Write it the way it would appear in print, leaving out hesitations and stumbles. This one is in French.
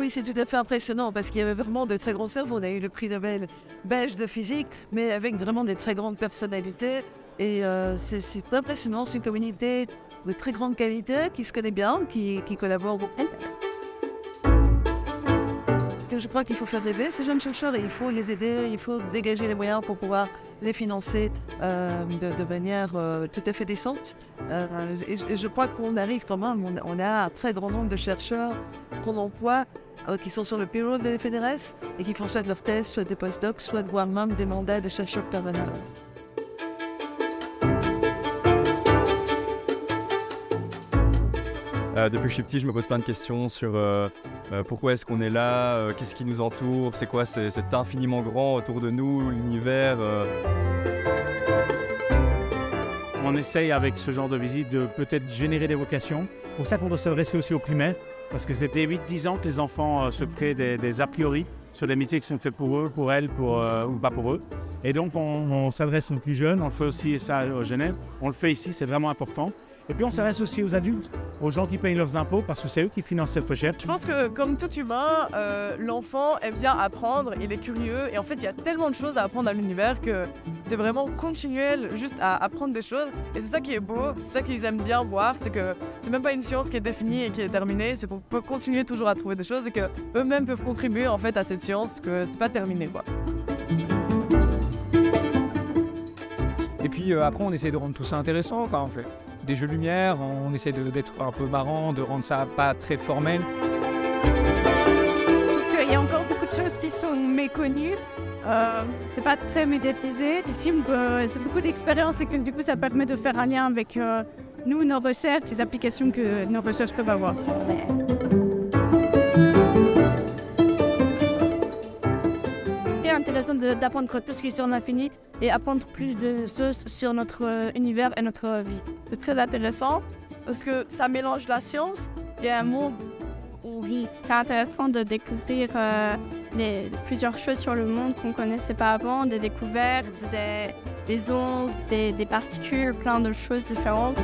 oui, c'est tout à fait impressionnant parce qu'il y avait vraiment de très grands cerveaux. On a eu le prix Nobel belge de physique, mais avec vraiment des très grandes personnalités. Et c'est impressionnant, c'est une communauté de très grande qualité qui se connaît bien, qui collabore beaucoup. Je crois qu'il faut faire rêver ces jeunes chercheurs et il faut les aider, il faut dégager les moyens pour pouvoir les financer de manière tout à fait décente. Et je crois qu'on arrive quand même, on a un très grand nombre de chercheurs qu'on emploie qui sont sur le payroll de l'FNRS et qui font soit de leur thèse, soit des postdocs, soit voire même des mandats de chercheurs permanents. Depuis que je suis petit, je me pose plein de questions sur pourquoi est-ce qu'on est là, qu'est-ce qui nous entoure, c'est quoi c'est infiniment grand autour de nous, l'univers. On essaye avec ce genre de visite de peut-être générer des vocations. C'est pour ça qu'on doit s'adresser aussi aux primaires, parce que c'était 8-10 ans que les enfants se créent des a priori sur les métiers qui sont faits pour eux, pour elles, ou pas pour eux. Et donc on s'adresse aux plus jeunes, on le fait aussi ça au Genève, on le fait ici, c'est vraiment important. Et puis on s'adresse aussi aux adultes, aux gens qui payent leurs impôts parce que c'est eux qui financent cette recherche. Je pense que comme tout humain, l'enfant aime bien apprendre, il est curieux et en fait il y a tellement de choses à apprendre à l'univers que c'est vraiment continuel juste à apprendre des choses et c'est ça qui est beau, c'est ça qu'ils aiment bien voir, c'est que c'est même pas une science qui est définie et qui est terminée, c'est qu'on peut continuer toujours à trouver des choses et que eux-mêmes peuvent contribuer en fait à cette science, que c'est pas terminé quoi. Et puis après on essaie de rendre tout ça intéressant quand on fait des jeux lumière, on essaie d'être un peu marrant, de rendre ça pas très formel. Je trouve qu'il y a encore beaucoup de choses qui sont méconnues. C'est pas très médiatisé. Ici, c'est beaucoup d'expérience et que du coup, ça permet de faire un lien avec nous, nos recherches, les applications que nos recherches peuvent avoir. C'est intéressant d'apprendre tout ce qui est sur l'infini et apprendre plus de choses sur notre univers et notre vie. C'est très intéressant parce que ça mélange la science et un monde où on vit. C'est intéressant de découvrir plusieurs choses sur le monde qu'on ne connaissait pas avant, des découvertes, des ondes, des particules, plein de choses différentes.